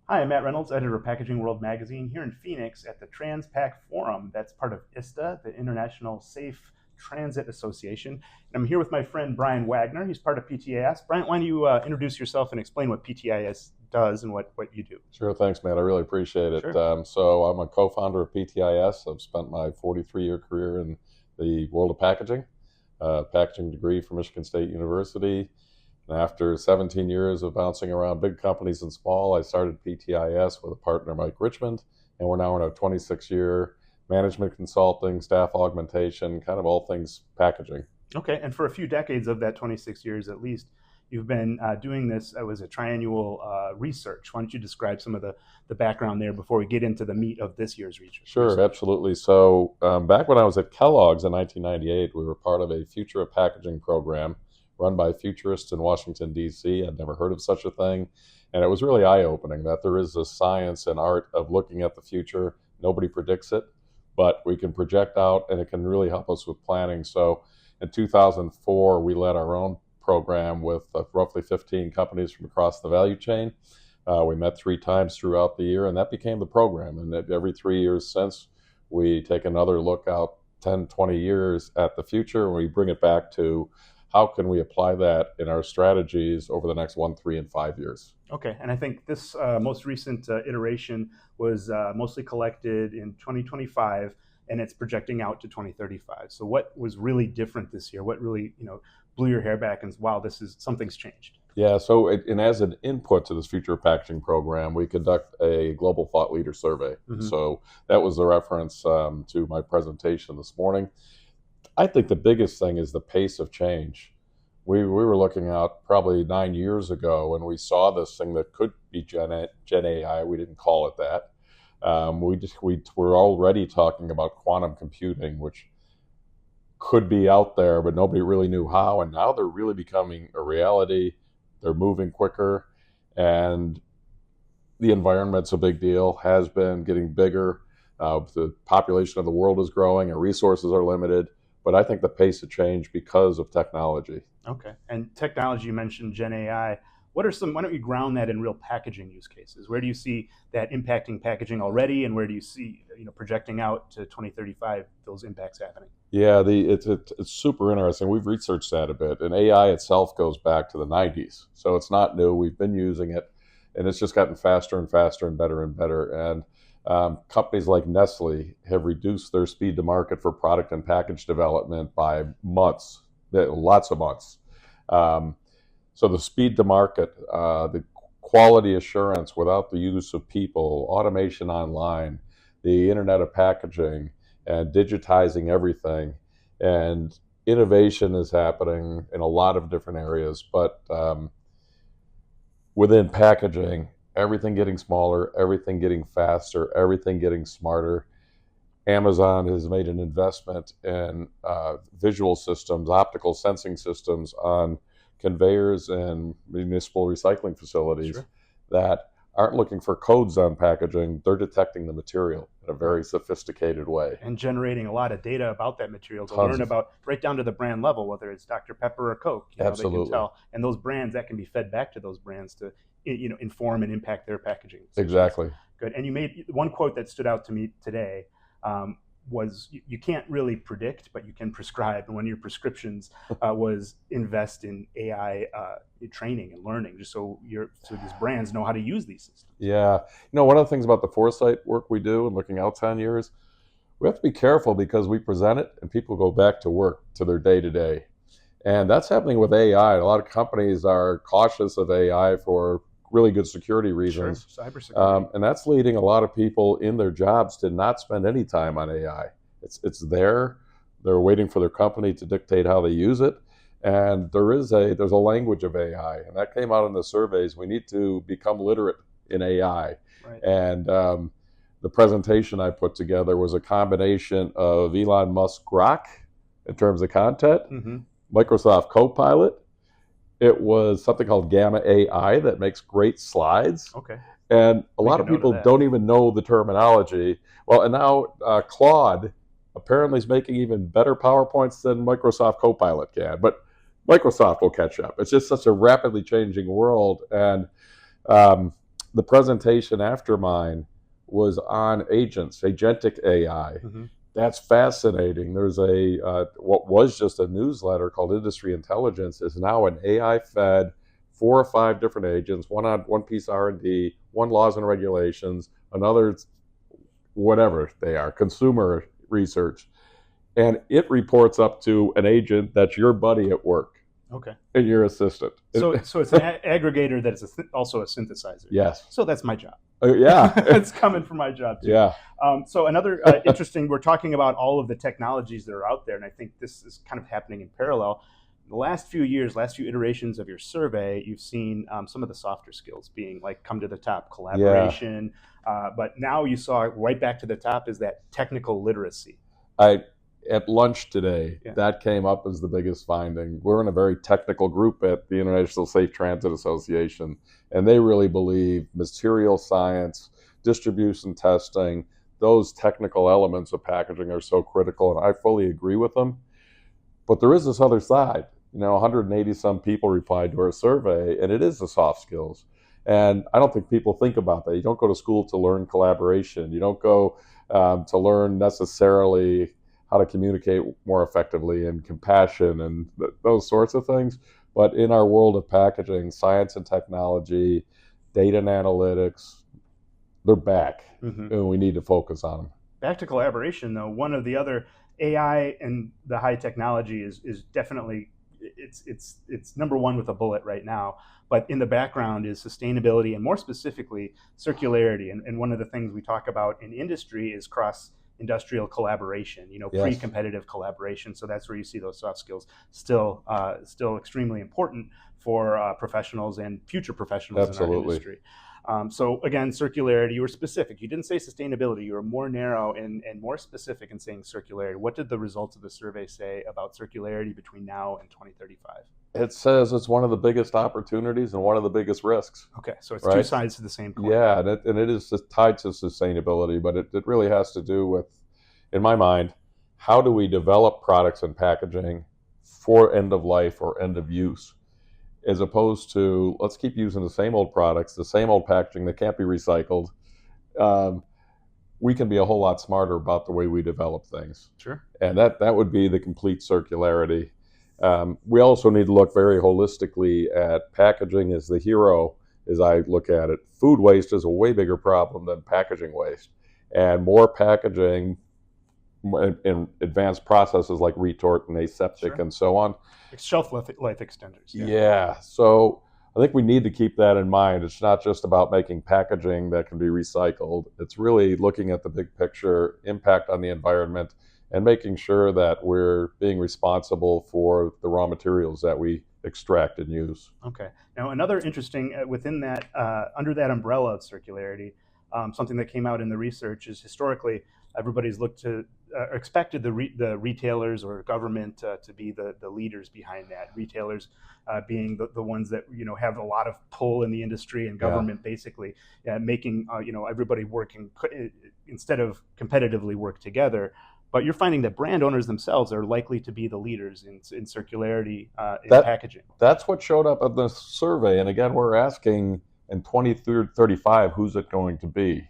Hi, I'm Matt Reynolds, editor of Packaging World magazine, here in Phoenix at the TransPac Forum. That's part of ISTA, the International Safe Transit Association. And I'm here with my friend Brian Wagner. He's part of PTIS. Brian, why don't you introduce yourself and explain what PTIS does and what you do? Sure, thanks, Matt. I really appreciate it. Sure. So I'm a co-founder of PTIS. I've spent my 43-year career in the world of packaging, packaging degree from Michigan State University. And after 17 years of bouncing around big companies and small, I started PTIS with a partner, Mike Richmond, and we're now in a 26-year management consulting, staff augmentation, kind of all things packaging. Okay, and for a few decades of that 26 years at least, you've been doing this as a triannual research. Why don't you describe some of the background there before we get into the meat of this year's research? Sure, absolutely. So back when I was at Kellogg's in 1998, we were part of a Future of Packaging program run by futurists in Washington, D.C. I'd never heard of such a thing. And it was really eye-opening that there is a science and art of looking at the future. Nobody predicts it, but we can project out, and it can really help us with planning. So in 2004, we led our own program with roughly 15 companies from across the value chain. We met 3 times throughout the year, and that became the program. And every 3 years since, we take another look out 10, 20 years at the future, and we bring it back to how can we apply that in our strategies over the next 1, 3, and 5 years. Okay, and I think this most recent iteration was mostly collected in 2025, and it's projecting out to 2035. So what was really different this year? What really, blew your hair back and wow, something's changed? Yeah, so and as an input to this Future of Packaging program, we conduct a global thought leader survey. Mm-hmm. So that was the reference to my presentation this morning. I think the biggest thing is the pace of change. We were looking out probably 9 years ago when we saw this thing that could be Gen AI. We didn't call it that. We were already talking about quantum computing, which could be out there, but nobody really knew how. And now they're really becoming a reality. They're moving quicker, and the environment's a big deal, has been getting bigger. The population of the world is growing, and resources are limited. But I think the pace of change because of technology. Okay, and technology, you mentioned Gen AI. Why don't you ground that in real packaging use cases? Where do you see that impacting packaging already, and where do you see, projecting out to 2035, those impacts happening? Yeah, it's super interesting. We've researched that a bit, and AI itself goes back to the 90s. So it's not new. We've been using it, and it's just gotten faster and faster and better and better. And companies like Nestle have reduced their speed to market for product and package development by months, lots of months. So the speed to market, the quality assurance without the use of people, automation online, the Internet of Packaging, and digitizing everything. And innovation is happening in a lot of different areas, but within packaging, everything getting smaller, everything getting faster, everything getting smarter. Amazon has made an investment in visual systems, optical sensing systems on conveyors and municipal recycling facilities. Sure. That aren't looking for codes on packaging. They're detecting the material in a very sophisticated way. And generating a lot of data about that material to learn about right down to the brand level, whether it's Dr. Pepper or Coke. Absolutely. They can tell. And those brands, that can be fed back to those brands to inform and impact their packaging decisions. Exactly. Good. And you made one quote that stood out to me today. Was you can't really predict, but you can prescribe. And one of your prescriptions was invest in AI training and learning, just so these brands know how to use these systems. Yeah, one of the things about the foresight work we do and looking out 10 years, we have to be careful because we present it and people go back to work, to their day-to-day. And that's happening with AI. A lot of companies are cautious of AI for really good security reasons. Sure, cybersecurity. And that's leading a lot of people in their jobs to not spend any time on AI. It's there. They're waiting for their company to dictate how they use it. And there's a language of AI, and that came out in the surveys. We need to become literate in AI. Right. And the presentation I put together was a combination of Elon Musk Grok in terms of content, Mm-hmm. Microsoft Copilot. It was something called Gamma AI that makes great slides. Okay. And a lot of people don't even know the terminology. Well, and now Claude apparently is making even better PowerPoints than Microsoft Copilot can. But Microsoft will catch up. It's just such a rapidly changing world. And the presentation after mine was on agents, agentic AI. Mm-hmm. That's fascinating. There's what was just a newsletter called Industry Intelligence is now an AI-fed 4 or 5 different agents, one piece R&D, one laws and regulations, another whatever they are, consumer research, and it reports up to an agent that's your buddy at work. Okay. And your assistant. So it's an aggregator that is also a synthesizer. Yes. So that's my job. Yeah. It's coming from my job too. Yeah. So another interesting, we're talking about all of the technologies that are out there, and I think this is kind of happening in parallel. The last few years, last few iterations of your survey, you've seen some of the softer skills being like come to the top, collaboration. Yeah. But now you saw right back to the top is that technical literacy. At lunch today, that came up as the biggest finding. We're in a very technical group at the International Safe Transit Association, and they really believe material science, distribution testing, those technical elements of packaging are so critical, and I fully agree with them. But there is this other side. 180 some people replied to our survey, and it is the soft skills. And I don't think people think about that. You don't go to school to learn collaboration. You don't go to learn necessarily how to communicate more effectively and compassion and those sorts of things. But in our world of packaging, science and technology, data and analytics, they're back, and we need to focus on them. Back to collaboration, though, one of the other AI and the high technology is definitely it's number one with a bullet right now. But in the background is sustainability and more specifically circularity. And one of the things we talk about in industry is cross-industrial collaboration, pre-competitive collaboration. So that's where you see those soft skills still extremely important for professionals and future professionals in our industry. So again, circularity, you were specific. You didn't say sustainability. You were more narrow and more specific in saying circularity. What did the results of the survey say about circularity between now and 2035? It says it's one of the biggest opportunities and one of the biggest risks. Okay, so it's two sides to the same coin. Yeah, and it is tied to sustainability, but it really has to do with, in my mind, how do we develop products and packaging for end of life or end of use, as opposed to let's keep using the same old products, the same old packaging that can't be recycled. We can be a whole lot smarter about the way we develop things. Sure. And that would be the complete circularity. We also need to look very holistically at packaging as the hero, as I look at it. Food waste is a way bigger problem than packaging waste. And more packaging in advanced processes like retort and aseptic and so on. Shelf life extenders. Yeah. So I think we need to keep that in mind. It's not just about making packaging that can be recycled. It's really looking at the big picture, impact on the environment, and making sure that we're being responsible for the raw materials that we extract and use. Okay. Now, another interesting, within that, under that umbrella of circularity, something that came out in the research is historically everybody's expected the retailers or government to be the leaders behind that. Retailers being the ones that have a lot of pull in the industry, and government basically making everybody working instead of competitively work together. But you're finding that brand owners themselves are likely to be the leaders in circularity in packaging. That's what showed up in the survey. And again, we're asking in 2035, who's it going to be?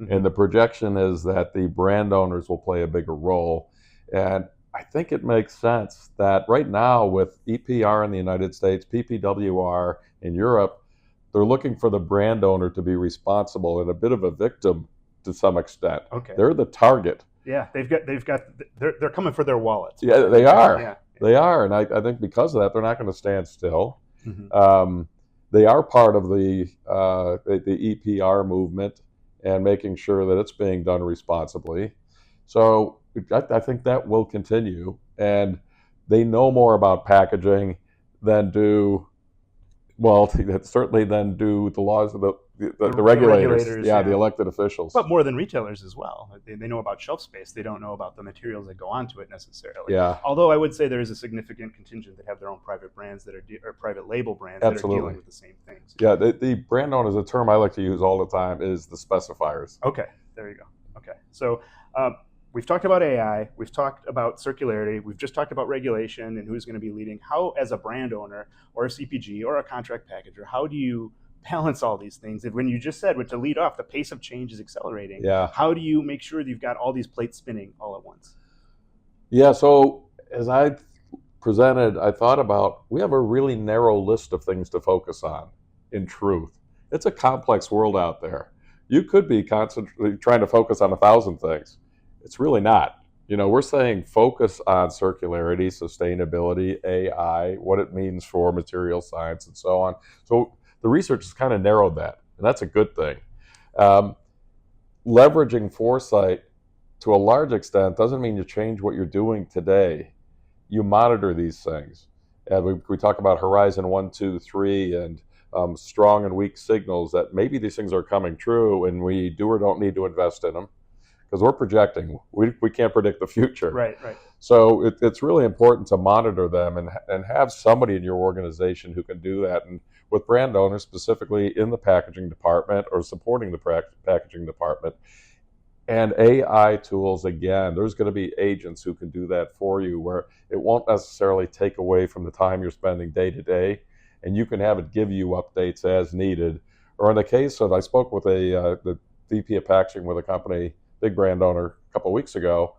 And the projection is that the brand owners will play a bigger role. And I think it makes sense that right now with EPR in the United States, PPWR in Europe, they're looking for the brand owner to be responsible and a bit of a victim to some extent. Okay. They're the target. Yeah, they're coming for their wallets. Yeah, they are. Yeah. They are. And I think because of that, they're not going to stand still. They are part of the EPR movement and making sure that it's being done responsibly. So I think that will continue. And they know more about packaging than do the laws of the regulators. The elected officials. But more than retailers as well. They know about shelf space. They don't know about the materials that go onto it necessarily. Yeah. Although I would say there is a significant contingent that have their own private brands that are private label brands that are dealing with the same things. Yeah, the brand owners, a term I like to use all the time, is the specifiers. Okay, there you go. Okay, so we've talked about AI, we've talked about circularity, we've just talked about regulation and who's going to be leading. How, as a brand owner or a CPG or a contract packager, how do you balance all these things? And when you just said, to lead off, the pace of change is accelerating. Yeah. How do you make sure that you've got all these plates spinning all at once? Yeah. So as I presented, I thought about, we have a really narrow list of things to focus on. In truth, it's a complex world out there. You could be constantly trying to focus on 1,000 things. It's really not. We're saying focus on circularity, sustainability, AI, what it means for material science, and so on. So the research has kind of narrowed that, and that's a good thing. Leveraging foresight to a large extent doesn't mean you change what you're doing today. You monitor these things. And we talk about Horizon 1, 2, 3, and strong and weak signals that maybe these things are coming true, and we do or don't need to invest in them because we're projecting. We can't predict the future. Right. So it's really important to monitor them and have somebody in your organization who can do that. And with brand owners, specifically in the packaging department or supporting the packaging department. And AI tools, again, there's going to be agents who can do that for you, where it won't necessarily take away from the time you're spending day to day, and you can have it give you updates as needed. Or in the case of, I spoke with the VP of packaging with a company, big brand owner, a couple of weeks ago,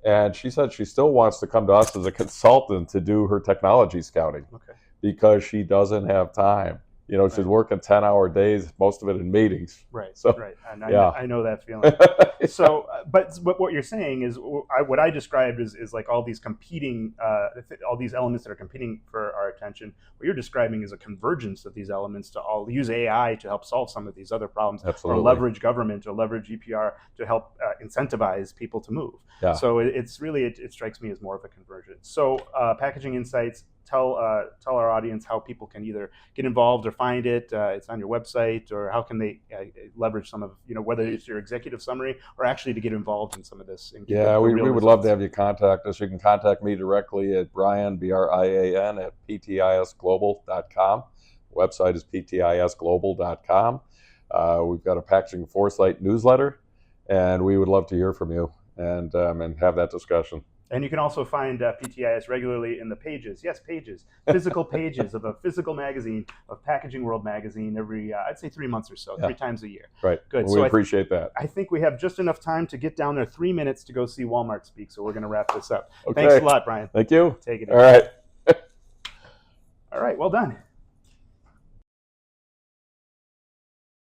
and she said she still wants to come to us as a consultant to do her technology scouting. Okay. Because she doesn't have time. She's working 10-hour days, most of it in meetings. Right. So, right. And yeah. I know that feeling. So, but what you're saying is, what I described is like all these competing, all these elements that are competing for our attention. What you're describing is a convergence of these elements to all use AI to help solve some of these other problems. Absolutely. Or leverage government, or leverage EPR to help incentivize people to move. Yeah. So it's really, it strikes me as more of a convergence. So Packaging Insights, tell our audience how people can either get involved or find it. It's on your website, or how can they leverage some of, whether it's your executive summary or actually to get involved in some of this. And yeah, we would love to have you contact us. You can contact me directly at Brian, Brian, at PTISglobal.com. Website is PTISglobal.com. We've got a Packaging Foresight newsletter, and we would love to hear from you and have that discussion. And you can also find PTIS regularly in the pages. Yes, pages. Physical pages of a physical magazine, of Packaging World magazine, every, I'd say 3 months or so, 3 times a year. Right. Good. Well, we appreciate that. I think we have just enough time to get down there, 3 minutes to go see Walmart speak. So we're going to wrap this up. Okay. Thanks a lot, Brian. Thank you. Take it easy. All right. All right. Well done.